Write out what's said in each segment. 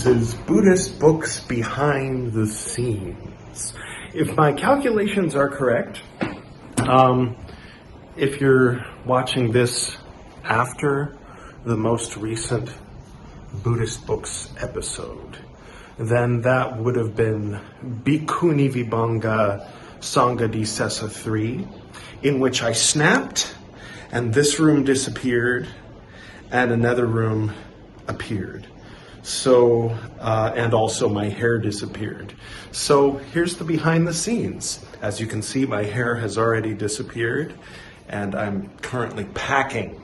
This is Buddhist Books Behind the Scenes. If my calculations are correct, if you're watching this after the most recent Buddhist Books episode, then that would have been Bhikkhuni Vibhanga Sangha Di Sessa 3, in which I snapped and this room disappeared and another room appeared. So, and also my hair disappeared. So here's the behind the scenes. As you can see, my hair has already disappeared and I'm currently packing.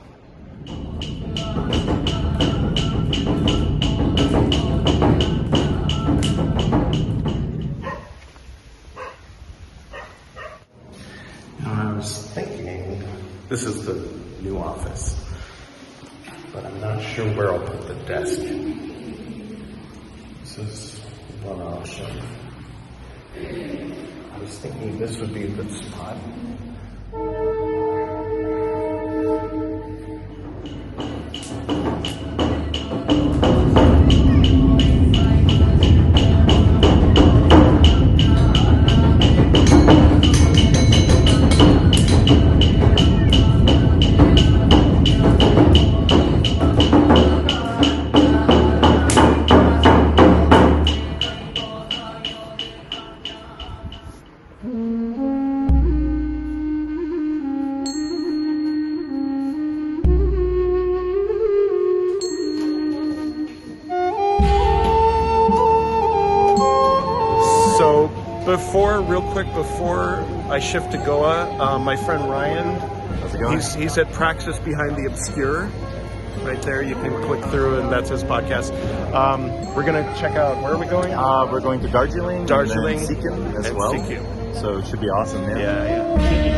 Now I was thinking, this is the new office, but I'm not sure where I'll put the desk. This is one option. I was thinking this would be a good spot. Before I shift to Goa, my friend Ryan, how's it going? He's at Praxis Behind the Obscure. Right there, you can click through and that's his podcast. We're going to check out, where are we going? We're going to Darjeeling and Sikkim as well. Sikkim. So it should be awesome, man. Yeah.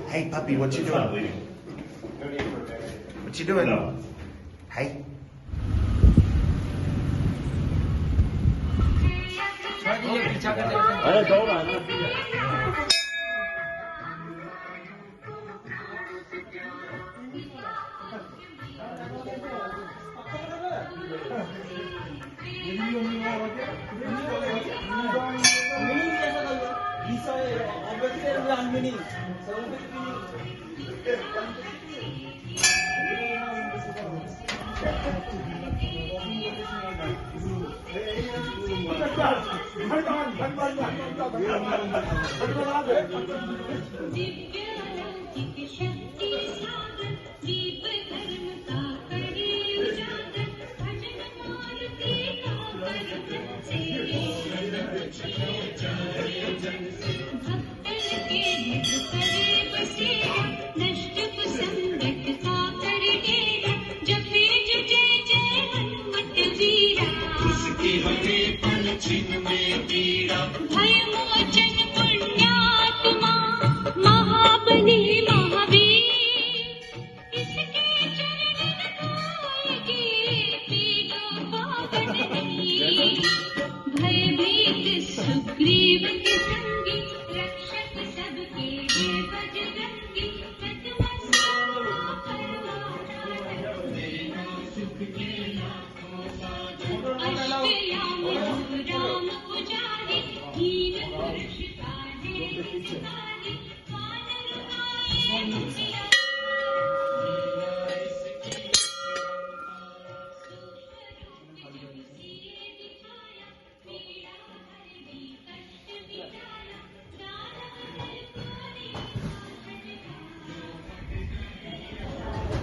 Hey, puppy, what you doing? What you doing? No. Hey. अरे दो ना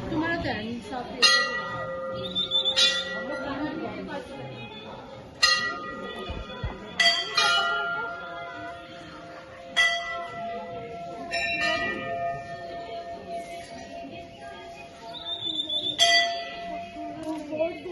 तुम्हारा turn साफ Thank you.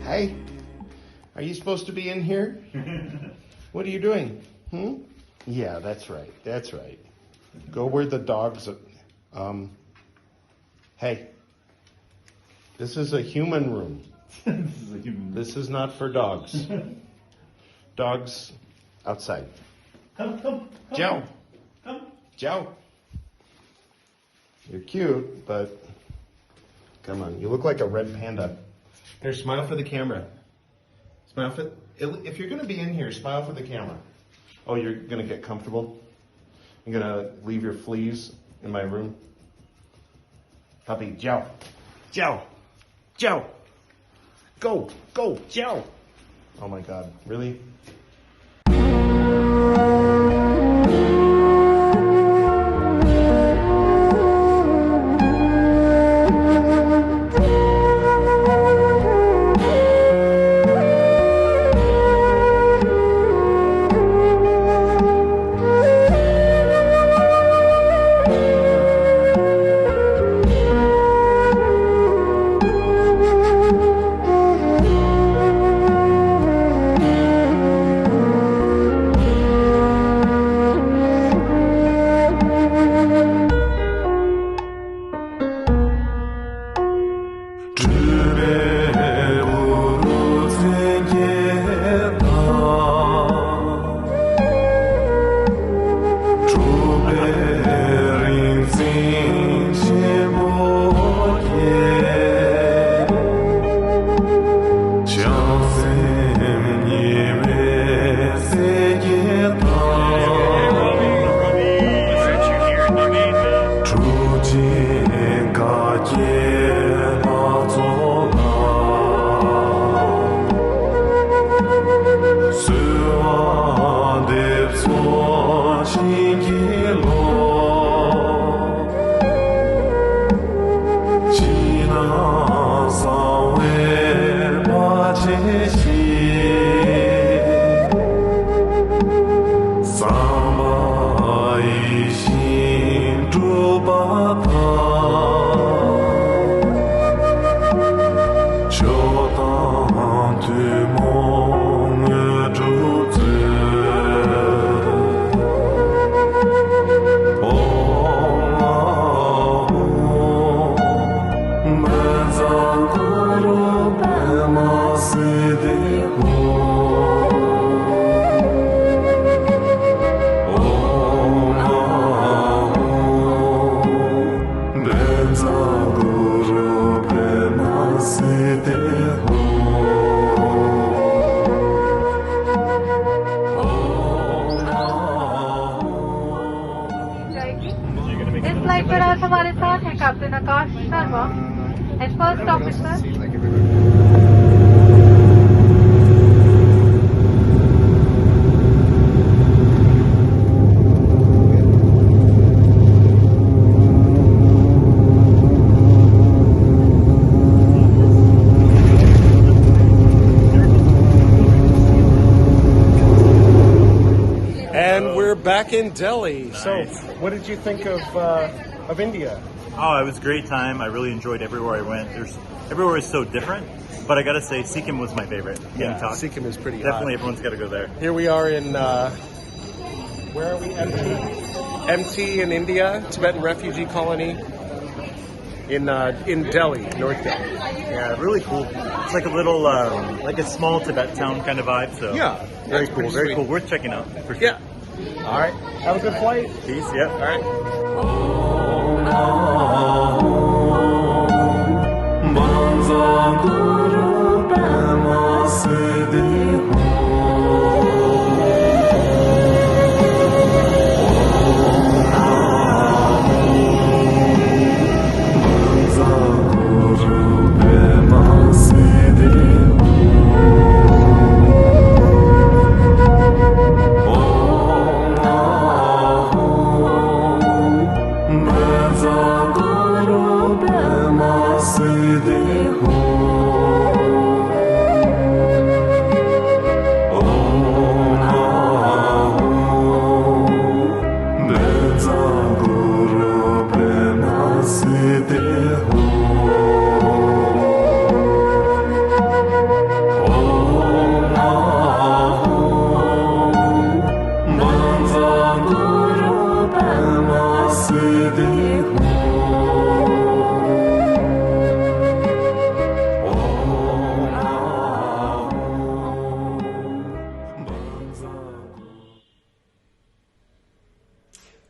Hey, are you supposed to be in here? What are you doing? Yeah, that's right. That's right. Go where the dogs are. Hey, this is a human room. This is not for dogs. Dogs outside. Come. Joe. Come. Joe. You're cute, but come on. You look like a red panda. Here, smile for the camera. Smile for... If you're going to be in here, smile for the camera. Oh, you're going to get comfortable? You're going to leave your fleas in my room? Puppy, Joe. Joe. Joe. Go. Joe. Oh my God. Really? first officer. And we're back in Delhi. So, what did you think of India? Oh, it was a great time. I really enjoyed everywhere I went. Everywhere is so different, but I gotta say, Sikkim was my favorite. Gangtok. Sikkim is pretty Definitely, hot. everyone's gotta go there. Here we are in, where are we? MT in India, Tibetan refugee colony in Delhi, North Delhi. Yeah, really cool. It's like a little, like a small Tibet town kind of vibe. So Yeah, very it's cool, pretty very sweet. cool. Worth checking out for sure. Yeah. All right. Have a good flight. Peace. Yeah. All right.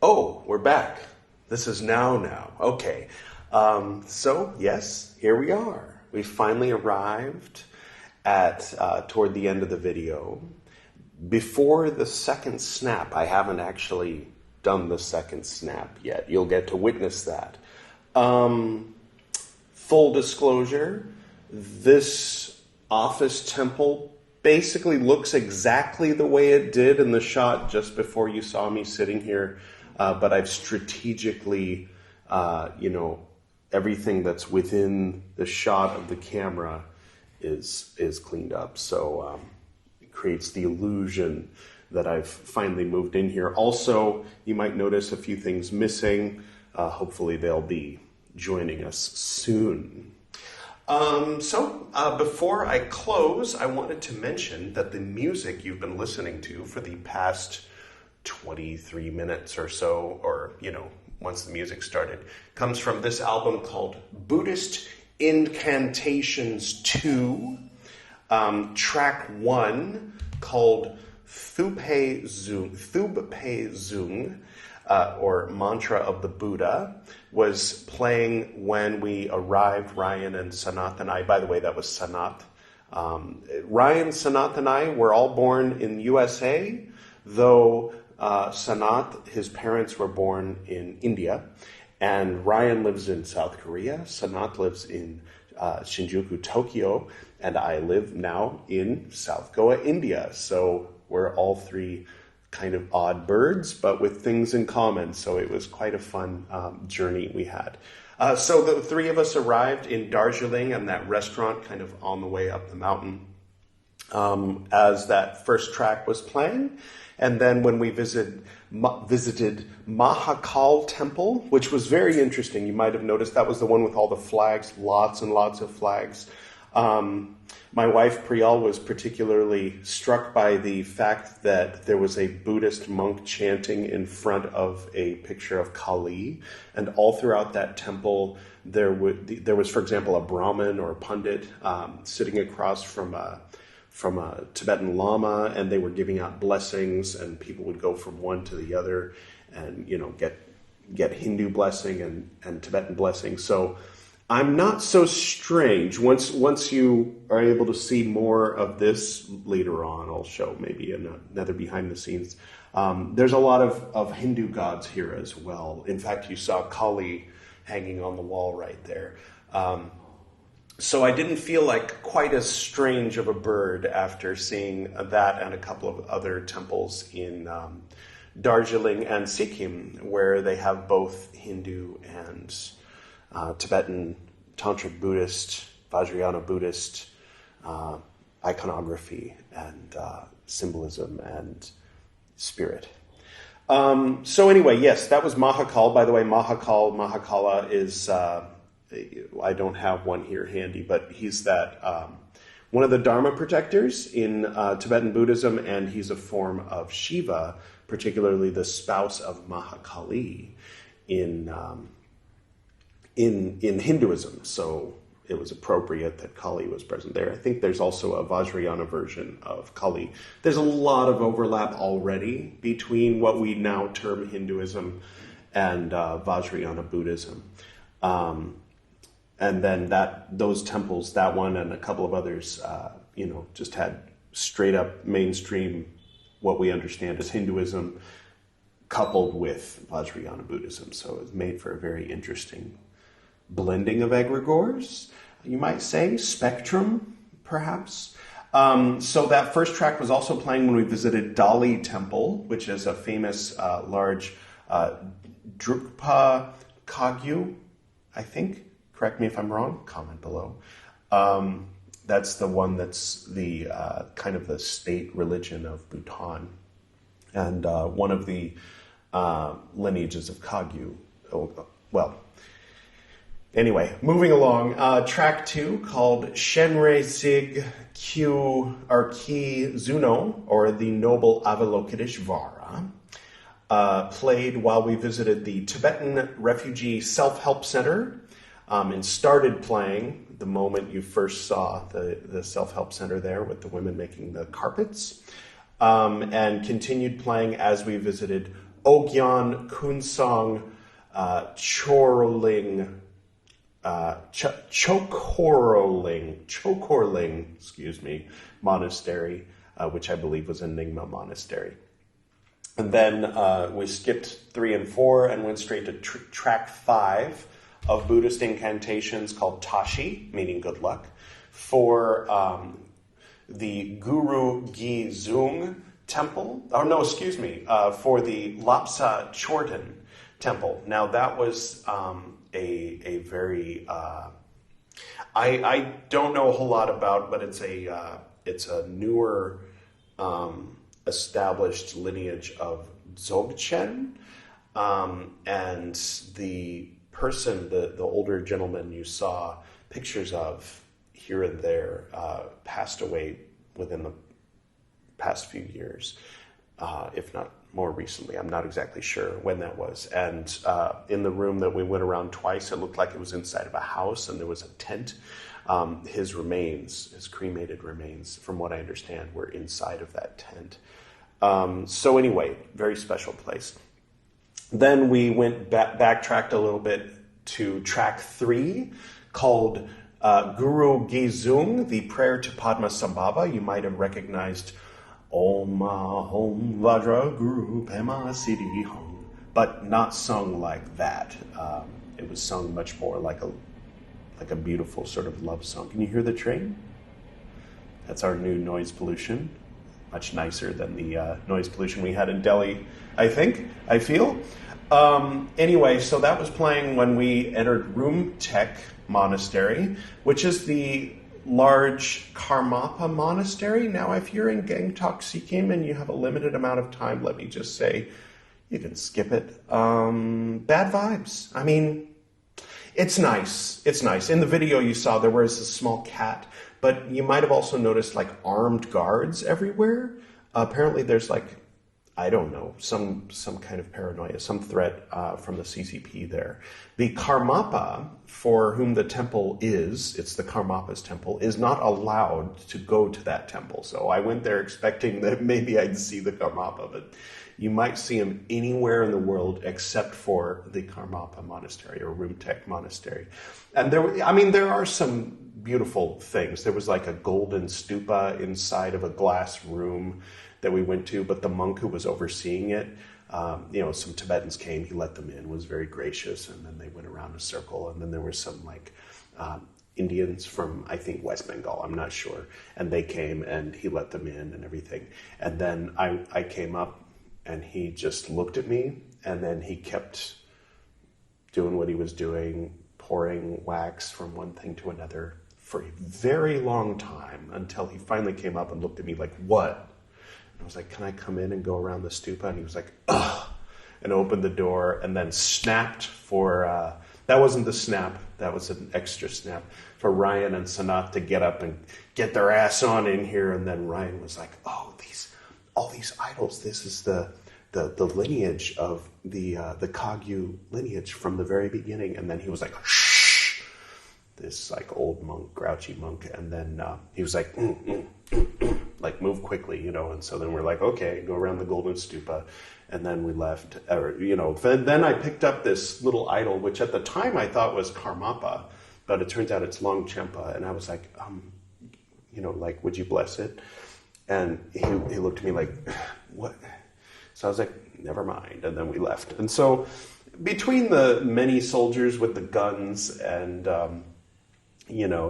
Oh, we're back. This is now. Okay. So, yes, here we are. We finally arrived at toward the end of the video. Before the second snap, I haven't actually done the second snap yet. You'll get to witness that. Full disclosure, this office temple basically looks exactly the way it did in the shot just before you saw me sitting here. But I've strategically, everything that's within the shot of the camera is cleaned up. So it creates the illusion that I've finally moved in here. Also, you might notice a few things missing. Hopefully they'll be joining us soon. So before I close, I wanted to mention that the music you've been listening to for the past 23 minutes or so, or, once the music started, comes from this album called Buddhist Incantations 2, track 1 called Thubpe Zung, or Mantra of the Buddha, was playing when we arrived, Ryan and Sanath and I. By the way, that was Sanath. Ryan, Sanath, and I were all born in USA, though Sanath, his parents were born in India, and Ryan lives in South Korea. Sanath lives in Shinjuku, Tokyo, and I live now in South Goa, India. So we're all three kind of odd birds, but with things in common. So it was quite a fun journey we had. So the three of us arrived in Darjeeling and that restaurant kind of on the way up the mountain as that first track was playing. And then when we visited Mahakal Temple, which was very interesting. You might have noticed that was the one with all the flags, lots and lots of flags. My wife, Priyal, was particularly struck by the fact that there was a Buddhist monk chanting in front of a picture of Kali. And all throughout that temple, there was, for example, a Brahmin or a Pandit sitting across from a Tibetan Lama, and they were giving out blessings, and people would go from one to the other and, get Hindu blessing and Tibetan blessing. So I'm not so strange. Once you are able to see more of this later on, I'll show maybe another behind the scenes. There's a lot of Hindu gods here as well. In fact, you saw Kali hanging on the wall right there. So I didn't feel like quite as strange of a bird after seeing that and a couple of other temples in Darjeeling and Sikkim, where they have both Hindu and Tibetan Tantric Buddhist, Vajrayana Buddhist iconography and symbolism and spirit. So anyway, yes, that was Mahakal. By the way, Mahakala is... I don't have one here handy, but he's that one of the Dharma protectors in Tibetan Buddhism, and he's a form of Shiva, particularly the spouse of Mahakali in Hinduism. So it was appropriate that Kali was present there. I think there's also a Vajrayana version of Kali. There's a lot of overlap already between what we now term Hinduism and Vajrayana Buddhism. And then those temples, that one and a couple of others, just had straight up mainstream, what we understand as Hinduism, coupled with Vajrayana Buddhism. So it was made for a very interesting blending of egregores, you might say, spectrum, perhaps. So that first track was also playing when we visited Dali Temple, which is a famous large Drukpa Kagyu, I think. Correct me if I'm wrong, comment below. That's the one that's the kind of the state religion of Bhutan. And one of the lineages of Kagyu. Anyway, moving along. Track 2 called Shenre Sig Kyu Ki Zuno, or the Noble Avalokiteshvara, played while we visited the Tibetan Refugee Self-Help Center, and started playing the moment you first saw the self-help center there with the women making the carpets, and continued playing as we visited Ogyan Kunsong Chokorling, monastery, which I believe was a Nyingma monastery. And then we skipped 3 and 4 and went straight to track 5 of Buddhist incantations called Tashi, meaning good luck, for the Guru Gi Zung temple, for the Lapsa Chorten temple. Now that was a very, I don't know a whole lot about, but it's a newer established lineage of Dzogchen, and the person, the older gentleman you saw pictures of here and there, passed away within the past few years, if not more recently. I'm not exactly sure when that was. And in the room that we went around twice, it looked like it was inside of a house, and there was a tent. His remains, his cremated remains, from what I understand, were inside of that tent. So anyway, very special place. Then we went backtracked a little bit to track 3 called Guru Gizung, the prayer to Padmasambhava. You might have recognized Om Hom Vajra Guru Pema Siddhi Hum, but not sung like that. It was sung much more like a beautiful sort of love song. Can you hear the train? That's our new noise pollution. Much nicer than the noise pollution we had in Delhi, I feel. Anyway, so that was playing when we entered Rumtek Monastery, which is the large Karmapa monastery. Now, if you're in Gangtok Sikkim and you have a limited amount of time, let me just say, you can skip it. Bad vibes. I mean, it's nice. It's nice. In the video you saw, there was a small cat, but you might have also noticed like armed guards everywhere. Apparently there's like, I don't know, some kind of paranoia, some threat from the CCP there. The Karmapa, for whom the temple is, it's the Karmapa's temple, is not allowed to go to that temple. So I went there expecting that maybe I'd see the Karmapa, but you might see him anywhere in the world except for the Karmapa monastery or Rumtek monastery. And there are some beautiful things. There was like a golden stupa inside of a glass room that we went to, but the monk who was overseeing it, some Tibetans came, he let them in, was very gracious, and then they went around a circle, and then there were some like Indians from, I think, West Bengal, I'm not sure. And they came and he let them in and everything. And then I came up and he just looked at me and then he kept doing what he was doing, pouring wax from one thing to another for a very long time until he finally came up and looked at me like, what? And I was like, can I come in and go around the stupa? And he was like, ugh, and opened the door and then snapped for, that wasn't the snap, that was an extra snap, for Ryan and Sanath to get up and get their ass on in here. And then Ryan was like, oh, all these idols, this is the lineage of the Kagyu lineage from the very beginning. And then he was like, shh, this like old monk, grouchy monk. And then he was like, like move quickly, and so then we're like, okay, go around the golden stupa. And then we left, then I picked up this little idol, which at the time I thought was Karmapa, but it turns out it's Longchenpa. And I was like, like, would you bless it? And he looked at me like, what? So I was like, never mind. And then we left. And so between the many soldiers with the guns and,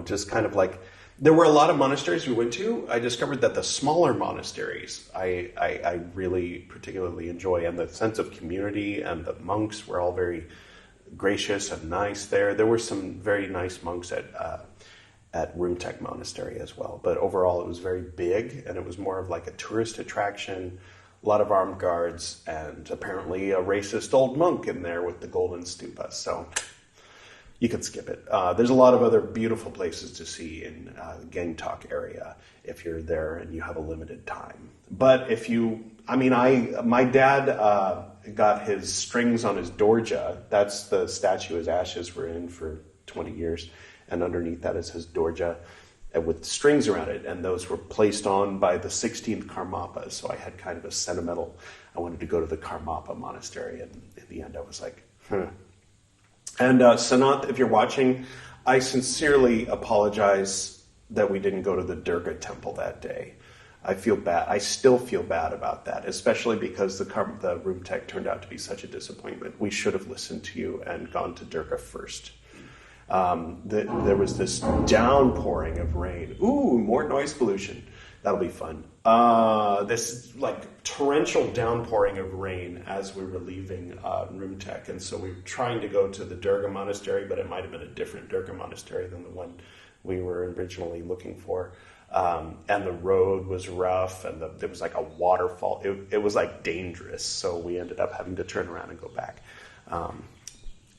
just kind of like, there were a lot of monasteries we went to. I discovered that the smaller monasteries I really particularly enjoy, and the sense of community, and the monks were all very gracious and nice there. There were some very nice monks at Rumtek Monastery as well. But overall, it was very big, and it was more of like a tourist attraction, a lot of armed guards, and apparently a racist old monk in there with the golden stupa. So you could skip it. There's a lot of other beautiful places to see in the Gangtok area if you're there and you have a limited time. But my dad got his strings on his dorja. That's the statue his ashes were in for 20 years. And underneath that is his dorja with strings around it. And those were placed on by the 16th Karmapa. So I had kind of a sentimental, I wanted to go to the Karmapa monastery. And in the end, I was like, And Sanath, if you're watching, I sincerely apologize that we didn't go to the Durga temple that day. I feel bad. I still feel bad about that, especially because the room tech turned out to be such a disappointment. We should have listened to you and gone to Durga first. There was this downpouring of rain. Ooh, more noise pollution. That'll be fun. This like torrential downpouring of rain as we were leaving Rumtek. And so we were trying to go to the Durga monastery, but it might have been a different Durga monastery than the one we were originally looking for. And the road was rough, and there was like a waterfall. It was like dangerous. So we ended up having to turn around and go back.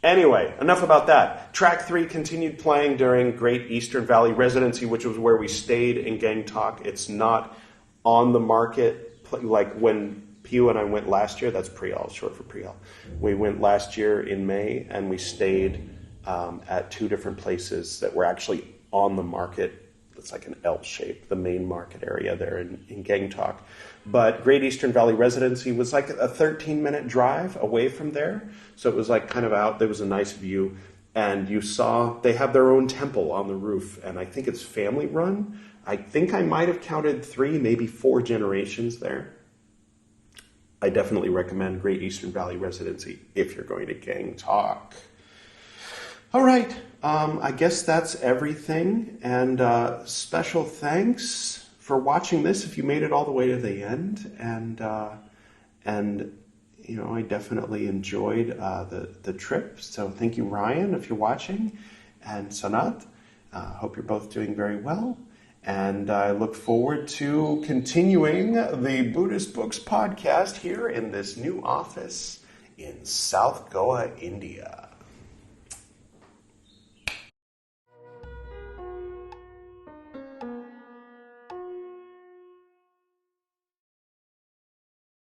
Anyway, enough about that. Track 3 continued playing during Great Eastern Valley Residency, which was where we stayed in Gangtok. It's not on the market. Like when Pew and I went last year, that's Priyal, short for Priyal. We went last year in May, and we stayed at 2 different places that were actually on the market. It's like an L shape, the main market area there in Gangtok. But Great Eastern Valley Residency was like a 13-minute drive away from there. So it was like kind of out. There was a nice view. And you saw they have their own temple on the roof. And I think it's family run. I think I might have counted 3, maybe 4 generations there. I definitely recommend Great Eastern Valley Residency if you're going to Gangtok. All right. I guess that's everything. And special thanks for watching this if you made it all the way to the end. And I definitely enjoyed the trip. So thank you, Ryan, if you're watching. And Sanath, hope you're both doing very well. And I look forward to continuing the Buddhist Books podcast here in this new office in South Goa, India.